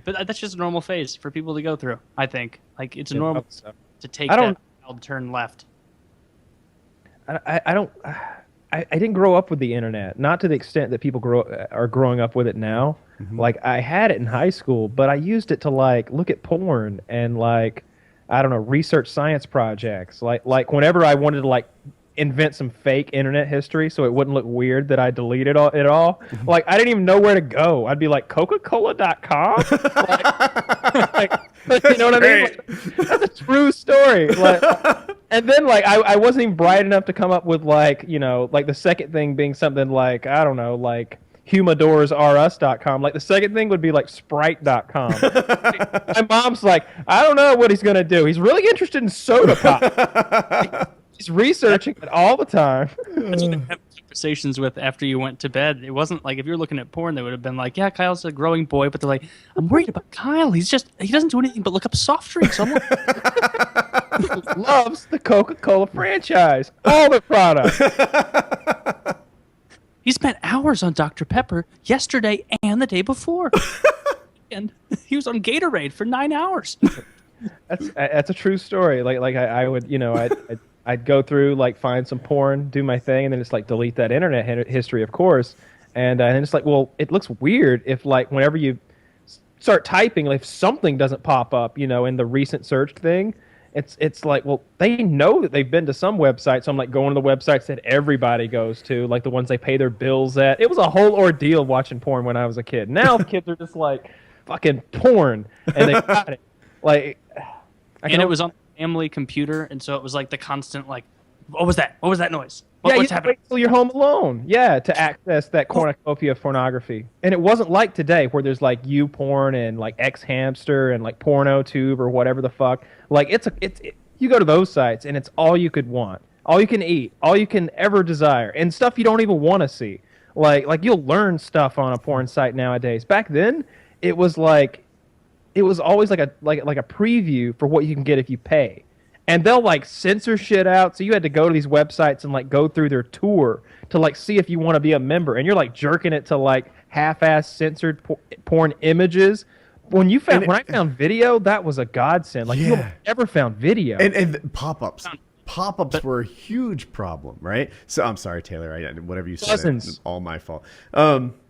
But that's just a normal phase for people to go through. I think like it's normal to take I don't. that wild turn left. I don't. I didn't grow up with the internet, not to the extent that people are growing up with it now. Like I had it in high school, but I used it to like look at porn and like I don't know, research science projects. Like whenever I wanted to like invent some fake internet history so it wouldn't look weird that I deleted it all. Like I didn't even know where to go. I'd be like Coca-Cola.com. Like, you know what I mean? Like, that's a true story. Like, and then like I wasn't even bright enough to come up with like, you know, like the second thing being something like, I don't know, like humadorsrus.com. Like the second thing would be like sprite.com. My mom's like, I don't know what he's going to do. He's really interested in soda pop. He's researching it all the time. That's what they have conversations with after you went to bed. It wasn't like if you're looking at porn, they would have been like, yeah, Kyle's a growing boy, but they're like, I'm worried about Kyle. He doesn't do anything but look up soft drinks. I'm like, Loves the Coca-Cola franchise. All the products. he spent hours on Dr. Pepper yesterday and the day before. And he was on Gatorade for 9 hours. That's a true story. Like I would, you know, I'd go through, like, find some porn, do my thing, and then just, like, delete that internet history, of course. And then it's like, well, it looks weird if, like, whenever you start typing, like, if something doesn't pop up, you know, in the recent searched thing, it's like, well, they know that they've been to some websites. So I'm, like, going to the websites that everybody goes to, like the ones they pay their bills at. It was a whole ordeal watching porn when I was a kid. Now kids are just, like, fucking porn, and they got it. Like... And it was on the family computer, and so it was like the constant, like, what was that? What was that noise? Yeah, What's you happening? wait till you're home alone. Yeah, to access that cornucopia of pornography. And it wasn't like today where there's like YouPorn and like X-Hamster and like PornoTube or whatever the fuck. Like you go to those sites and it's all you could want, all you can eat, all you can ever desire, and stuff you don't even want to see. Like you'll learn stuff on a porn site nowadays. Back then, it was like. It was always like a preview for what you can get if you pay. And they'll like censor shit out, so you had to go to these websites and like go through their tour to like see if you want to be a member. And you're like jerking it to like half-ass censored porn images. When I found video, that was a godsend. Like you never found video. And pop-ups. Pop-ups were a huge problem, right? So I'm sorry, Taylor. Whatever you said, it's all my fault.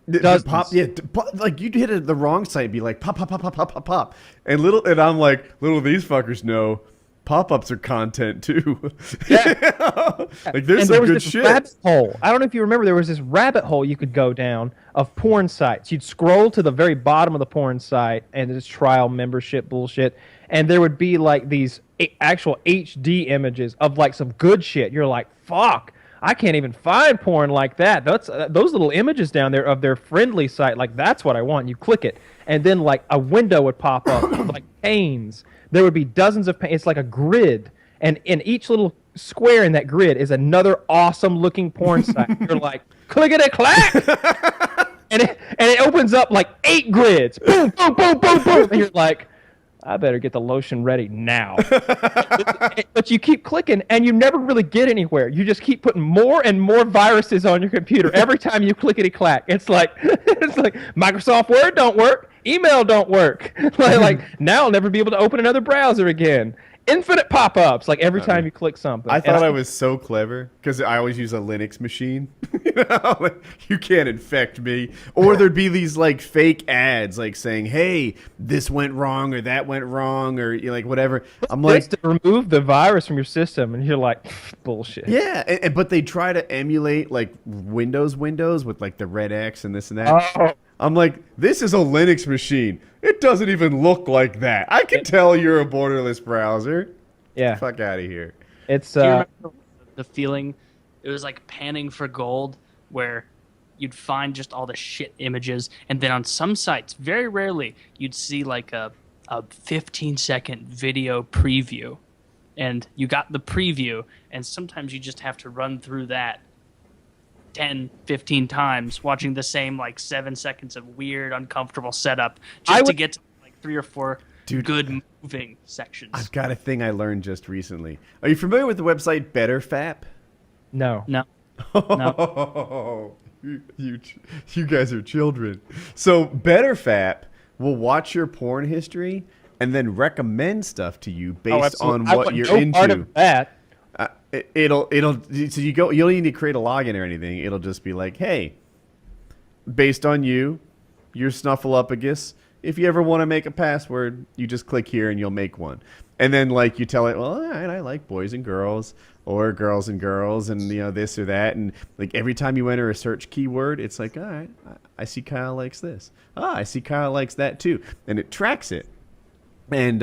Like you'd hit the wrong site and be like pop, pop, pop, pop, pop, pop, pop, and I'm like, little these fuckers know pop-ups are content too. Yeah. Like there's some good shit. Rabbit hole. I don't know if you remember, there was this rabbit hole you could go down of porn sites. You'd scroll to the very bottom of the porn site, and this trial membership bullshit, and there would be like these actual HD images of like some good shit. You're like, fuck. I can't even find porn like that. That's those little images down there of their friendly site. Like, that's what I want. You click it, and then like a window would pop up, like panes. There would be dozens of panes. It's like a grid, and in each little square in that grid is another awesome-looking porn site. You're like, clickety-clack, and it opens up like 8 grids. Boom, boom, boom, boom, boom, and you're like, I better get the lotion ready now. But you keep clicking, and you never really get anywhere. You just keep putting more and more viruses on your computer every time you clickety-clack. It's like Microsoft Word don't work. Email don't work. like now I'll never be able to open another browser again. Infinite pop-ups, like every time you click something. I thought I was so clever because I always use a Linux machine. Like, you can't infect me. Or there'd be these like fake ads, like saying, "Hey, this went wrong," or "that went wrong," or like whatever. I'm like, to remove the virus from your system, and you're like, bullshit. Yeah, but they try to emulate like Windows with like the red X and this and that. Oh. I'm like, this is a Linux machine. It doesn't even look like that. I can tell you're a borderless browser. Yeah. Fuck out of here. It's Do you remember the feeling? It was like panning for gold, where you'd find just all the shit images, and then on some sites, very rarely, you'd see like a 15-second video preview, and you got the preview, and sometimes you just have to run through that 10, 15 times, watching the same like 7 seconds of weird, uncomfortable setup just to get to like 3 or 4 good moving sections. I've got a thing I learned just recently. Are you familiar with the website BetterFap? No. No. Oh, you guys are children. So BetterFap will watch your porn history and then recommend stuff to you based absolutely. on I what want you're no into. part of that. It'll so you don't need to create a login or anything. It'll just be like, hey, based on your Snuffleupagus, if you ever want to make a password, you just click here and you'll make one. And then like you tell it, well, all right, I like boys and girls or girls and girls and this or that, and like every time you enter a search keyword, it's like, all right, I see Kyle likes this. I see Kyle likes that too, and it tracks it. And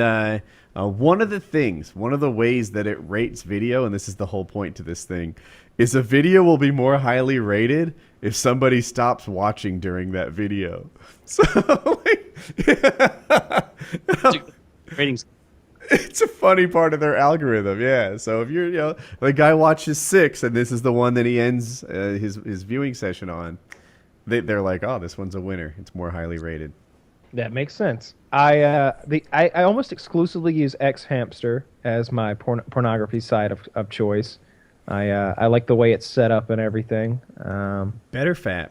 one of the ways that it rates video, and this is the whole point to this thing, is a video will be more highly rated if somebody stops watching during that video. So, Ratings. It's a funny part of their algorithm, yeah. So if you're, the guy watches 6, and this is the one that he ends his viewing session on, they're like, oh, this one's a winner. It's more highly rated. That makes sense. I almost exclusively use Xhamster as my pornography site of choice. I like the way it's set up and everything. BetterFap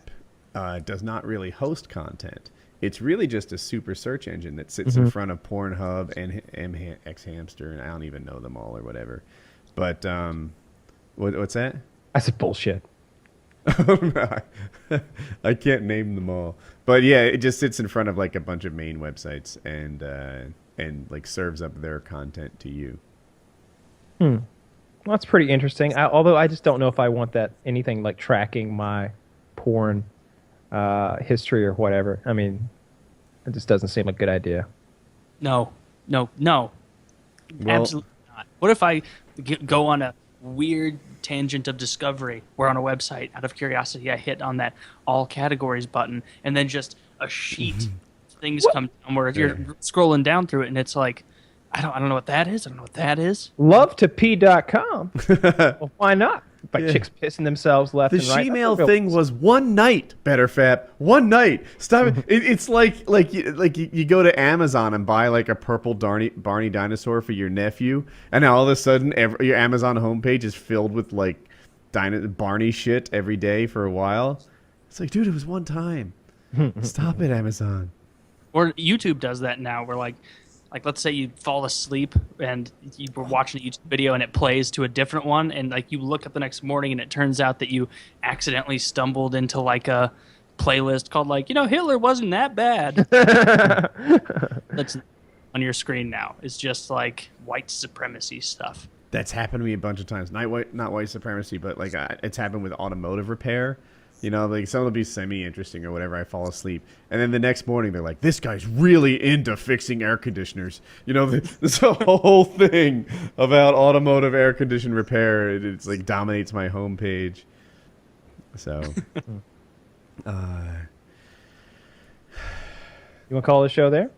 does not really host content. It's really just a super search engine that sits in front of Pornhub and Xhamster, and I don't even know them all or whatever. But what's that? I said bullshit. I can't name them all. But yeah, it just sits in front of like a bunch of main websites and like serves up their content to you. Well, that's pretty interesting. Although I just don't know if I want anything like tracking my porn history or whatever. I mean, it just doesn't seem like a good idea. No. Well, Absolutely not. What if I go on a weird tangent of discovery where on a website, out of curiosity, I hit on that all categories button, and then just a sheet of things come down where you're scrolling down through it, and it's like, I don't know what that is. I don't know what that is. Lovetop.com. Well, why not? By chicks pissing themselves left and right. The Gmail thing was one night, BetterFap. One night. Stop it. It's like you go to Amazon and buy like a purple Barney dinosaur for your nephew, and now all of a sudden your Amazon homepage is filled with like Barney shit every day for a while. It's like, dude, it was one time. Stop it, Amazon. Or YouTube does that now, where like let's say you fall asleep and you were watching a YouTube video and it plays to a different one, and like you look up the next morning and it turns out that you accidentally stumbled into like a playlist called like, Hitler wasn't that bad. That's on your screen now. It's just like white supremacy stuff. That's happened to me a bunch of times. Not white supremacy, but like it's happened with automotive repair. Like some will be semi-interesting or whatever. I fall asleep, and then the next morning they're like, "This guy's really into fixing air conditioners." This whole thing about automotive air condition repair. It's like dominates my homepage. So, you want to call the show there?